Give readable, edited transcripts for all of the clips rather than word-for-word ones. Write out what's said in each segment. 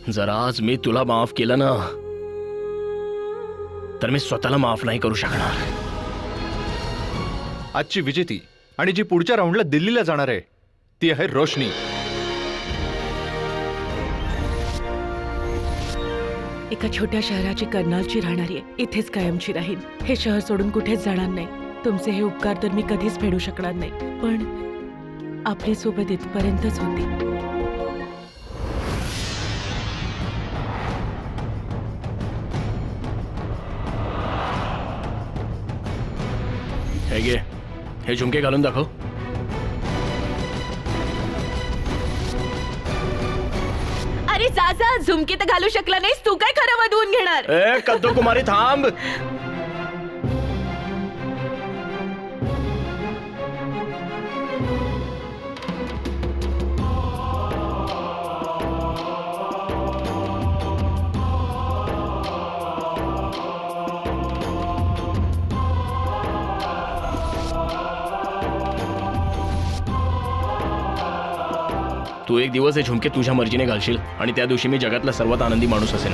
जर आज मी तुला माफ केलं ना तर मी स्वतःला माफ नाही करू शकणार. आजची विजेती आणि जी पुढच्या राऊंडला दिल्लीला जाणार आहे ती आहे रोशनी. एका छोट्या शहराची कर्नालची राहणारी आहे. इथेच कायमची राहील. हे शहर सोडून कुठेच जाणार नाही. तुमचे हे उपकार तर मी कधीच फेडू शकणार नाही, पण आपली सोबत इथपर्यंतच होती. हे घे, हे झुमके घालून दाखव. अरे जा, झुमके तर घालू शकला नाहीस, तू काय खरं वधवून घेणार? ए कद्दू कुमारी थांब. तू एक दिवस हे झुमके तुझ्या मर्जीने घालशील आणि त्या दिवशी मी जगातला सर्वात आनंदी माणूस असेल.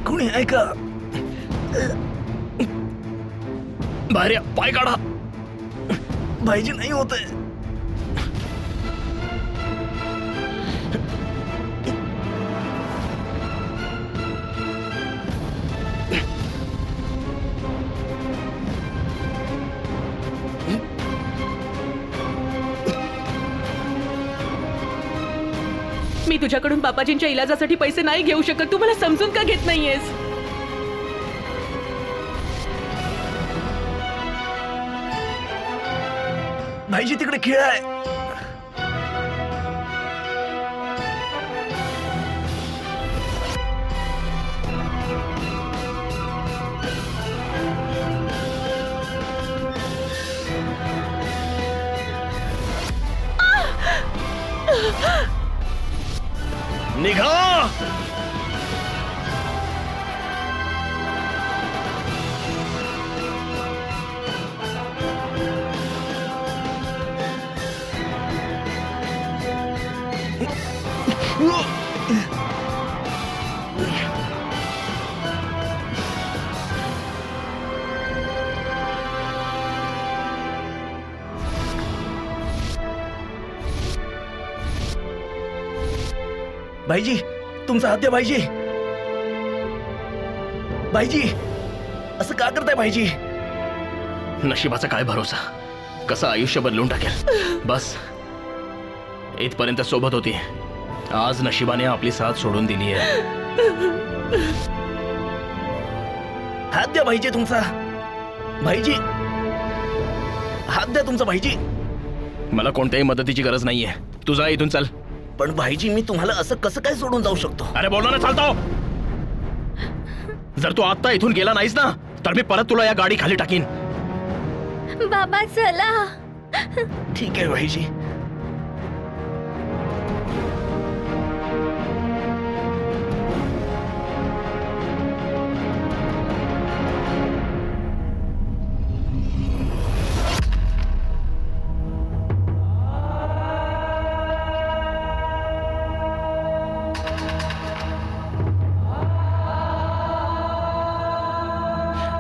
कोणी आहे का? बाहेर या, पाय काढा. भाईजी नाही होत आहे. मी तुझ्याकडून बाबाजींच्या इलाजासाठी पैसे नाही घेऊ शकत. तू मला समजून का घेत नाहीयेस? भाईजी तिकडे खेळ आहे. निघा. भाईजी तुमचा हात द्या. भाईजी भाईजी असं का करताय भाईजी? नशिबाचा काय भरोसा, कसं आयुष्य बदलून टाकेल. बस इथपर्यंत सोबत होती, आज नशिबाने आपली साथ सोडून दिली आहे. हात द्या भाईजी तुमचा. भाईजी हात द्या तुमचा. भाईजी मला कोणत्याही मदतीची गरज नाहीये. तू जा इथून, चल. पण भाईजी मी तुम्हाला असं कसं काय सोडून जाऊ शकतो? अरे बोललो ना, चालतो. जर तू आता इथून गेला नाहीस ना तर मी परत तुला या गाडी खाली टाकीन. बाबा चला. ठीक आहे भाईजी.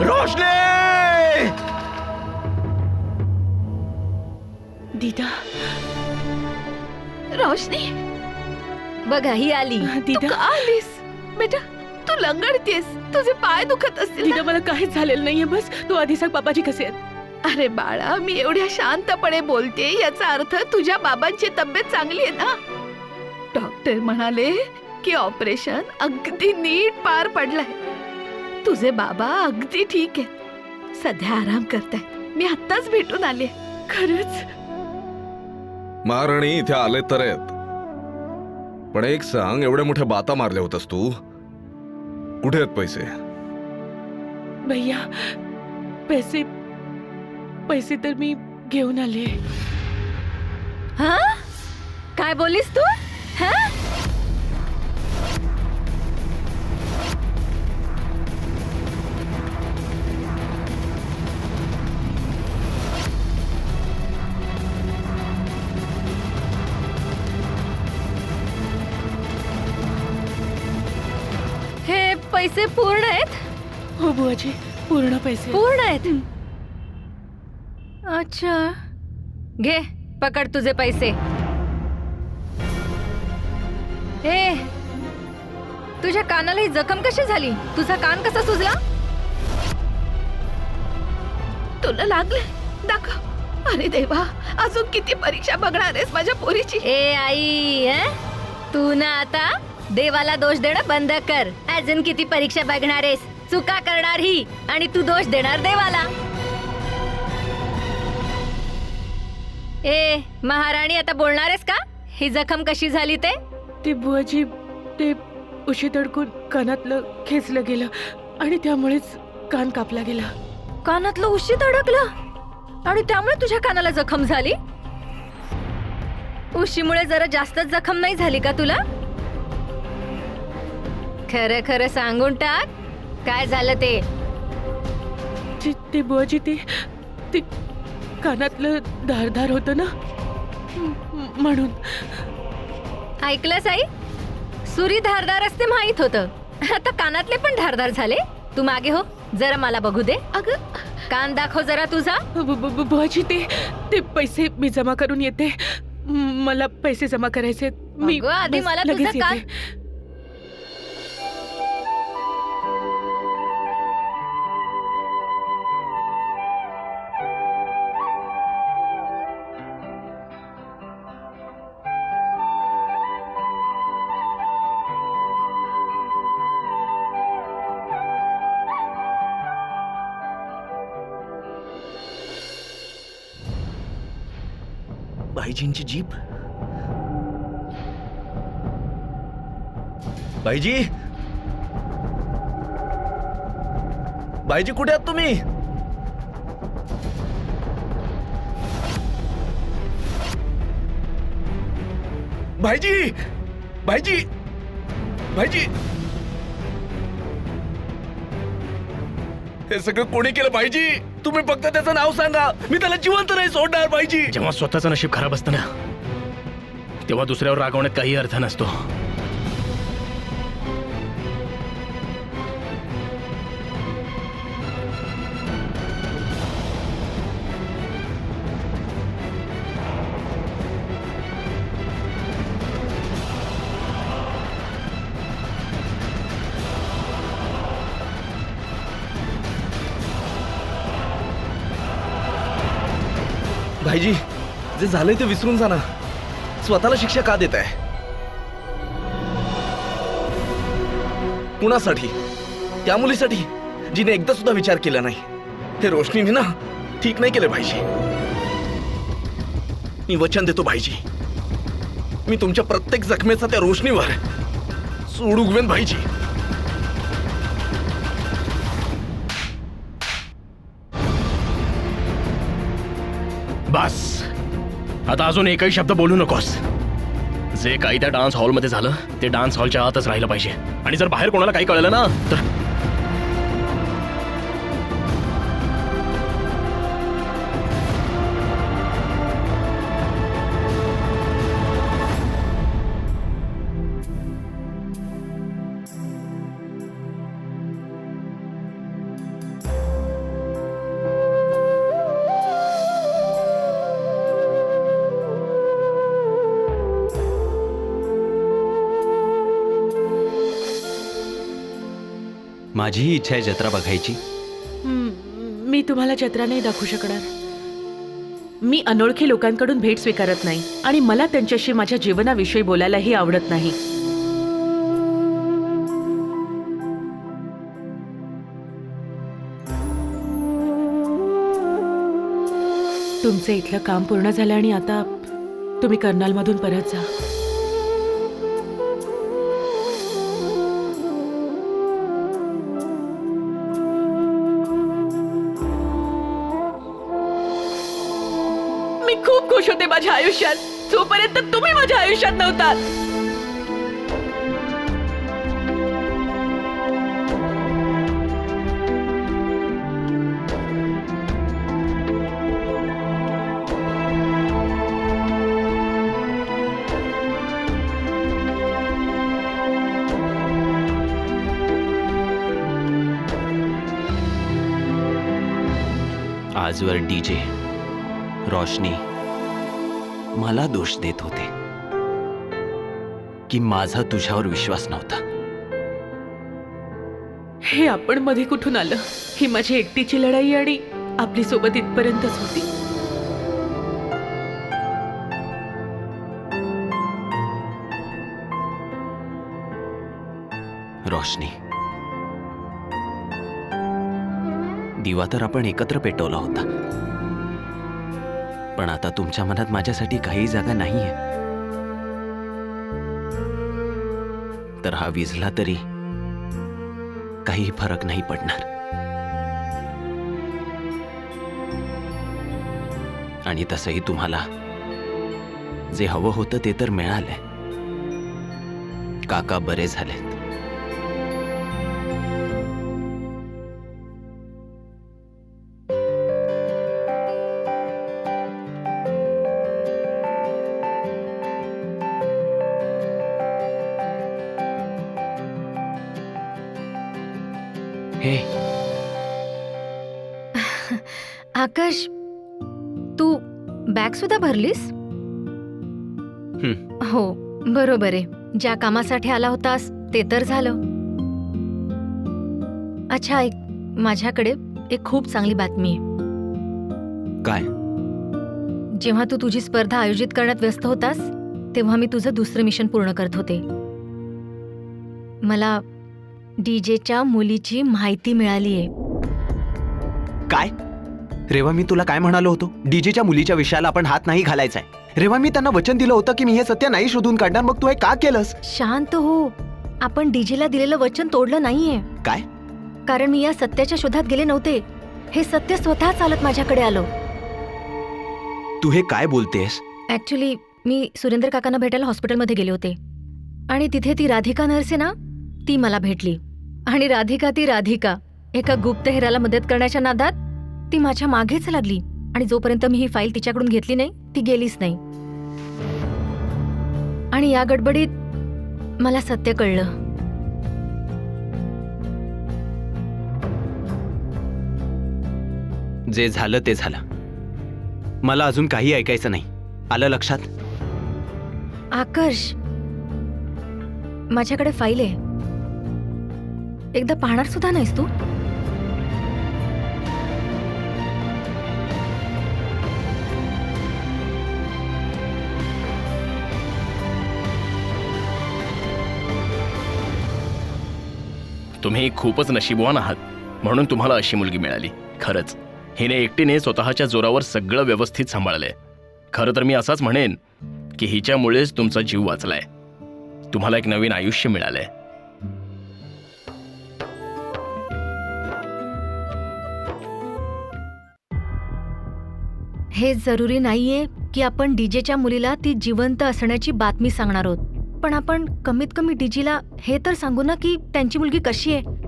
रोशनी! दीदा, रोशनी बघा ही आली. दीदा, का आलीस बेटा? तू लंगडतेस, तुझे पाय दुखत असतील दीदा ना? मला काहीच झालेलं नाहीये. बस तू आधी सांग बाबाजी कसे आहेत. अरे बाळा, मी एवढ्या शांतपणे बोलते याचा अर्थ तुझ्या बाबांची तब्येत चांगली आहे ना? डॉक्टर म्हणाले की ऑपरेशन अगदी नीट पार पडलंय. तुझे बाबा अगदी ठीक आहेत, सध्या आराम करतायत. मी आत्ताच भेटून आले. खरंच? महाराणी इथे आले तर आहेत, पण एक सांग, एवढ्या मोठ्या बाता मारल्या होतास तू, कुठे आहेत पैसे? भैया, पैसे पैसे तर मी घेऊन आले. हा? काय बोलीस तू? हा? हे पैसे पूर्ण आहेत? हो बुवाजी, पूर्ण पैसे. पूर्ण आहेत. अच्छा, घे, पकड तुझे पैसे. हे, तुझ्या कानाला ही जखम कशी झाली? तुझा कान कसा सुजला? तुला लागले? दाखव. अरे देवा, अजून किती परीक्षा बघणार आहेस माझ्या पोरीची? ए आई, तू ना आता देवाला दोष देणं बंद कर. अजून किती परीक्षा बघणार आहेस? चुका करणार ही आणि तू दोष देणार देवाला. ए महाराणी, आता बोलणार आहेस का? ही जखम कशी झाली ते? ते बुवाजी, ते उशी तडकून कानातलं खेचलं गेलं आणि त्यामुळेच कान कापला गेला. कानातलं उशीत अडकलं आणि त्यामुळे तुझ्या कानाला जखम झाली? उशीमुळे जरा जास्तच जखम नाही झाली का तुला? खरं खरं सांगून टाक, काय झालं ते? ते बुवाजी, ते कानातलं धारधार होतं ना, म्हणून. ऐकलंस आई? सुरी धारदार असते माहित होतं, आता कानातले पण धारदार झाले. तू मागे हो, जरा मला बघू दे. अगं, कान दाखव जरा तुझा. बुवाजी, ते पैसे मी जमा करून येते. मला पैसे जमा करायचे. मी अगं, आधी बस मला लगेच तुझं कान. येते. भाईजींची जीप. भाईजी, भाईजी कुठे आहात तुम्ही? भाईजी, भाईजी, भाईजी, हे सगळं कोणी केलं भाईजी? तुम्ही फक्त त्याचं नाव सांगा, मी त्याला जिवंत नाही सोडणार भाईजी. जेव्हा स्वतःचं नशीब खराब असतं ना, तेव्हा दुसऱ्यावर रागवण्यात काही अर्थ नसतो. भाईजी, जे झालंय ते विसरून जा ना. स्वतःला शिक्षा का देत आहे? कुणासाठी? त्या मुलीसाठी जिने एकदा सुद्धा विचार केला नाही. हे रोशनीने ना ठीक नाही केलं भाईजी. मी वचन देतो भाईजी, मी तुमच्या प्रत्येक जखमेचा त्या रोशनीवर सूड उगवेन भाईजी. बस, आता अजून एकही शब्द बोलू नकोस. जे काही त्या डान्स हॉलमध्ये झालं ते डान्स हॉलच्या आतच राहिलं पाहिजे. आणि जर बाहेर कोणाला काही कळलं ना तर माझीही इच्छा आहे जत्रा बघायची. मी तुम्हाला जत्रा नाही दाखवू शकणार. मी अनोळखी लोकांकडून भेट स्वीकारत नाही आणि मला त्यांच्याशी माझ्या जीवनाविषयी बोलायलाही आवडत नाही. तुमचं इथलं काम पूर्ण झालं आणि आता तुम्ही कर्नालमधून परत जा. मी खूप खुश होते माझ्या आयुष्यात, जोपर्यंत तुम्ही माझ्या आयुष्यात नव्हतात. आजवर डीजे, रोशनी मला दोष देत होते की माझा तुझ्यावर विश्वास नव्हता. हे आपण मध्ये कुठून आलं? ही माझी एकटीची लढाई आणि आपली सोबत इथपर्यंतच होती. रोशनी, दिवा तर आपण एकत्र पेटवला होता, पण आता तुमच्या मनात माझ्यासाठी काही जागा नाहीये. तर हा विझला तरी काही फरक नाही पडणार. आणि तसंही तुम्हाला जे हवं होतं ते तर मिळालंय. काका बरे झालेत. हे आकाश, तू बॅग सुद्धा भरलीस? हो, बरोबर आहे. ज्या कामासाठी आला होतास ते तर झालं. अच्छा, ऐक, माझ्याकडे एक खूप चांगली बातमी आहे. काय? जेव्हा तू तुझी स्पर्धा आयोजित करण्यात व्यस्त होतास तेव्हा मी तुझं दुसरं मिशन पूर्ण करत होते. मला डीजेच्या मुलीची माहिती मिळालीये. काय? रेवा, मी तुला काय म्हणालो होतो? डीजेच्या मुलीच्या विषयाला आपण हात नाही घालायचाय. रेवा, मी त्यांना वचन दिलं होतं की मी हे सत्य नाही शोधून काढणार. मग तू हे का केलंस? शांत हो. आपण डीजेला दिलेलं वचन तोडलं नाहीये. काय? कारण मी या सत्याच्या शोधात गेले नव्हते. हे सत्य स्वतः चालत माझ्याकडे आलं. तू हे काय बोलतेस? ऍक्च्युली मी सुरेंद्र काकांना भेटायला हॉस्पिटलमध्ये गेले होते आणि तिथे ती राधिका नर्स आहे ना, ती मला भेटली. आणि राधिका एका गुप्तहेराला मदत करण्याच्या नादात ती माझ्या मागेच लागली. आणि जोपर्यंत मी ही फाईल तिच्याकडून घेतली नाही ती गेलीच नाही. आणि या गडबडीत मला सत्य कळलं. जे झालं ते झालं. मला अजून काही ऐकायचं नाही. आलं लक्षात? आकर्ष, माझ्याकडे फाईल आहे. एकदा पाहणार सुद्धा नाहीस तू? तुम्ही खूपच नशीबवान आहात म्हणून तुम्हाला अशी मुलगी मिळाली. खरंच हिने एकटीने स्वतःच्या जोरावर सगळं व्यवस्थित सांभाळलंय. खरं तर मी असाच म्हणेन की हिच्यामुळेच तुमचा जीव वाचलाय. तुम्हाला एक नवीन आयुष्य मिळालंय. हे जरुरी नाहीये की आपण डीजेच्या मुलीला ती जिवंत असण्याची बातमी सांगणार आहोत, पण आपण कमीत कमी डीजीला हे तर सांगू ना की त्यांची मुलगी कशी आहे.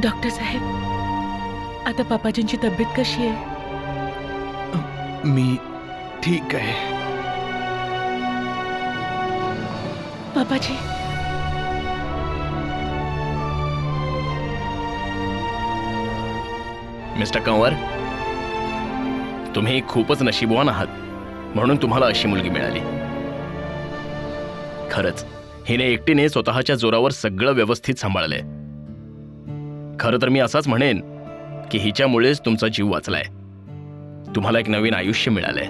डॉक्टर साहेब, आता पापाजींची तब्येत कशी आहे? मी ठीक आहे. पापाजी, मिस्टर कंवर, तुम्ही खूपच नशीबवान आहात म्हणून तुम्हाला अशी मुलगी मिळाली. खरंच हिने एकटीने स्वतःच्या जोरावर सगळं व्यवस्थित सांभाळलंय. खरं तर मी असाच म्हणेन की हिच्यामुळेच तुमचा जीव वाचलाय. तुम्हाला एक नवीन आयुष्य मिळालंय.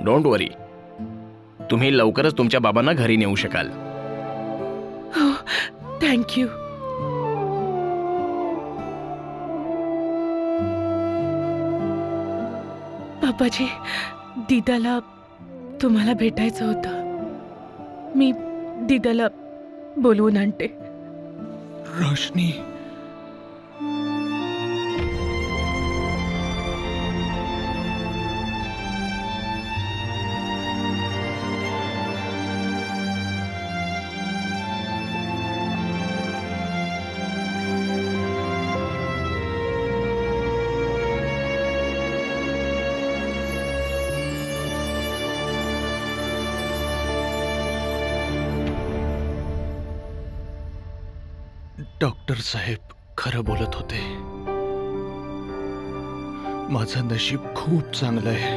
डोंट वरी, तुम्ही लवकरच तुमच्या बाबांना घरी नेऊ शकाल. हो, थँक्यू. पापाजी, दीदाला तुम्हाला भेटायचं होतं. मी दीदाला बोलवून आणते. रोशनी, डॉक्टर साहेब खरं बोलत होते. माझं नशीब खूप चांगलं आहे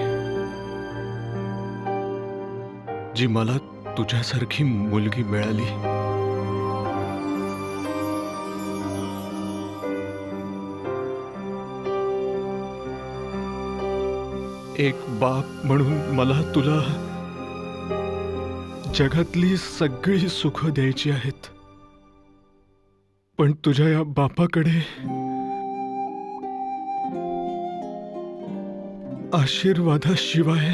जी मला तुझ्यासारखी मुलगी मिळाली. एक बाप म्हणून मला तुला जगातली सगळी सुख द्यायची आहेत, पण तुझ्या या बापाकडे आशीर्वादाशिवाय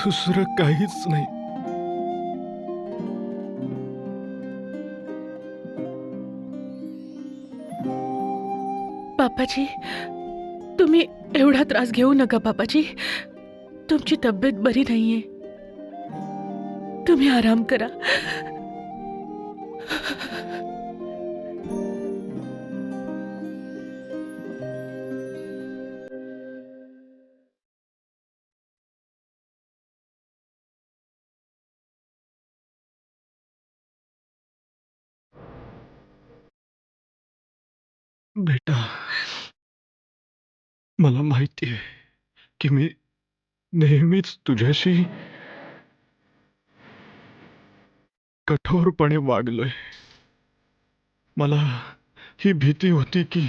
दुसरं काहीच नाही. पापाजी, तुम्ही एवढा त्रास घेऊ नका. पापाजी, तुमची तब्येत बरी नाहीये. तुम्ही आराम करा. बेटा, मला माहिती आहे की मी नेहमीच तुझ्याशी कठोरपणे वागलोय. मला ही भीती होती की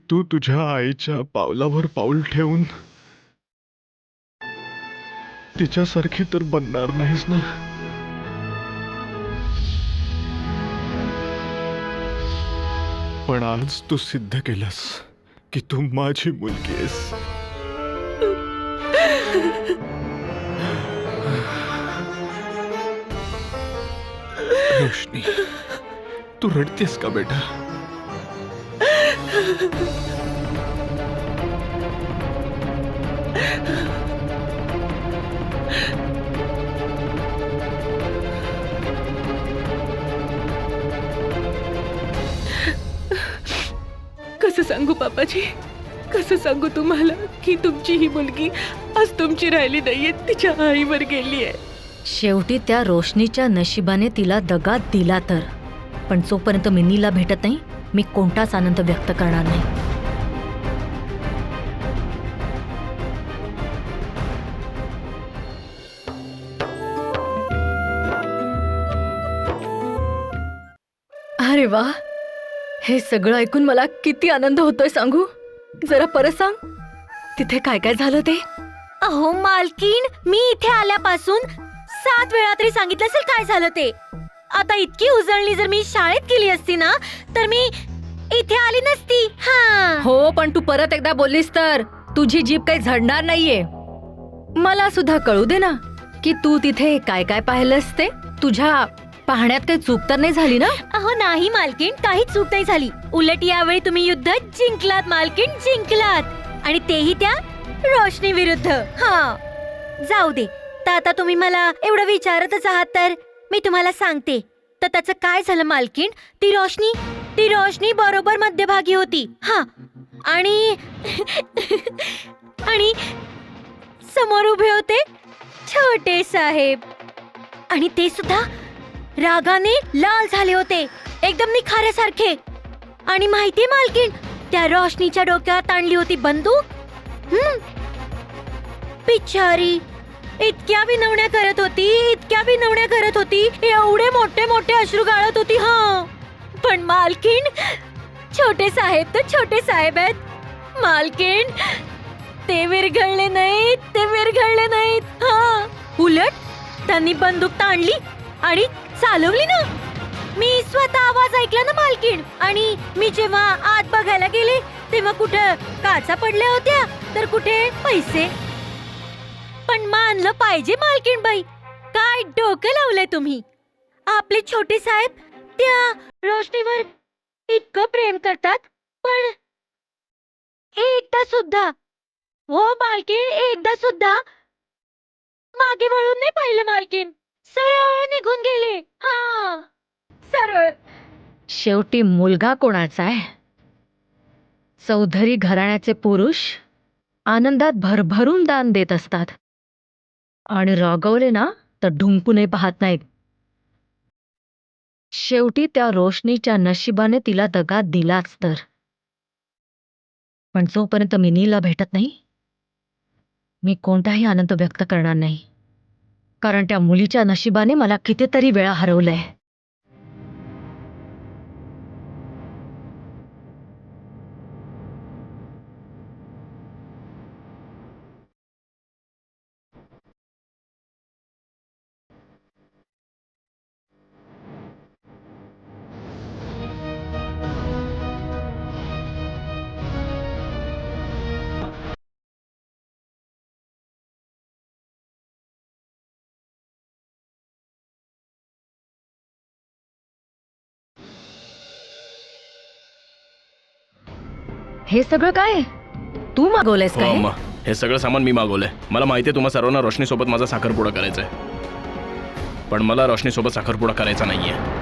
तू तुझ्या आईच्या पावलावर पाऊल ठेवून तिच्यासारखी तर बनणार नाहीस ना. पण आज तू सिद्ध केलंस की तू माझी मुलगी आहेस. रोशनी, तू रडतेस का बेटा? कसं सांगू पापाजी, कसं सांगू तुम्हाला की तुमची ही मुलगी आज तुमची राहिली नाहीये, तिच्या आईवर गेली आहे. शेवटी त्या रोशनीच्या नशिबाने तिला दगा दिला तर, पण जोपर्यंत मिनीला भेटत नाही मी कोणताच आनंद व्यक्त करणार नाही. अरे वा, हे सगळं ऐकून मला किती आनंद होतोय सांगू. जरा परत सांग, तिथे काय काय झालं ते. अहो मालकीण, मी इथे आल्यापासून 7 वेळा तरी सांगितलं असेल काय झालं ते. आता इतकी उजळणी जर मी शाळेत केली असती ना, तर मी इथे आली नसती. हा हो, पण तू परत एकदा बोललीस तर तुझी जीभ काही झडणार नाहीये. मला सुद्धा कळू दे ना की तू तिथे काय काय पाहिलंस ते. तुझ्या पाहण्यात काही चूक तर नाही झाली ना. अहो नाही मालकीण, काही चूक नाही झाली. उलट यावेळी तुम्ही युद्ध जिंकलात मालकीण, जिंकलात. आणि तेही त्या रोशनी विरुद्ध. हा जाऊ दे. तर आता तुम्ही मला एवढं विचारतच आहात तर मी तुम्हाला सांगते. तर त्याचं काय झालं मालकीण, ती रोशनी बरोबर मध्यभागी होती. हा आणि आणि समोर उभे होते छोटे साहेब. आणि ते सुद्धा रागाने लाल झाले होते, एकदम निखाऱ्यासारखे. आणि माहितीये मालकीण, त्या रोशनीच्या डोक्यावर ताणली होती बंदूक. बिचारी इतक्या विनवण्या करत होती, एवढे मोठे मोठे अश्रू गाळत होती. हा पण मालकीण, छोटे साहेब तर छोटे साहेब आहेत मालकीण. ते विरघळले नाहीत. हा उलट त्यांनी बंदूक ताणली आणि चालवली ना. मी स्वतः आवाज ऐकला ना मालकीण. आणि मी जेव्हा आत बघायला गेले तेव्हा कुठे काचा पडल्या होत्या तर कुठे पैसे. पण मानलं पाहिजे मालकीण बाई, काय डोकं लावलंय तुम्ही. आपले छोटे साहेब त्या रोशनीवर इतकं प्रेम करतात, पण एकदा सुद्धा, हो मालकीण, एकदा सुद्धा मागे वळून नाही पाहिलं मालकीण. सरळ निघून गेले. हा सरळ. शेवटी मुलगा कोणाचा आहे. चौधरी घराण्याचे पुरुष आनंदात भरभरून दान देत असतात आणि रागवले ना तर ढुंकूनही पाहत नाहीत. शेवटी त्या रोशनीच्या नशिबाने तिला दगा दिलाच तर. पण जोपर्यंत मी नीला भेटत नाही, मी कोणताही आनंद व्यक्त करणार नाही. कारण त्या मुलीच्या नशिबाने मला कितीतरी वेळा हरवलंय. हे सगळं काय तू मागवलंयस हो काय. अम्मा, हे सगळं सामान मी मागवलंय. मला माहिती आहे तुम्हा सर्वांना रोशनीसोबत माझा साखरपुडा करायचा आहे, पण मला रोशनीसोबत साखरपुडा करायचा नाहीये.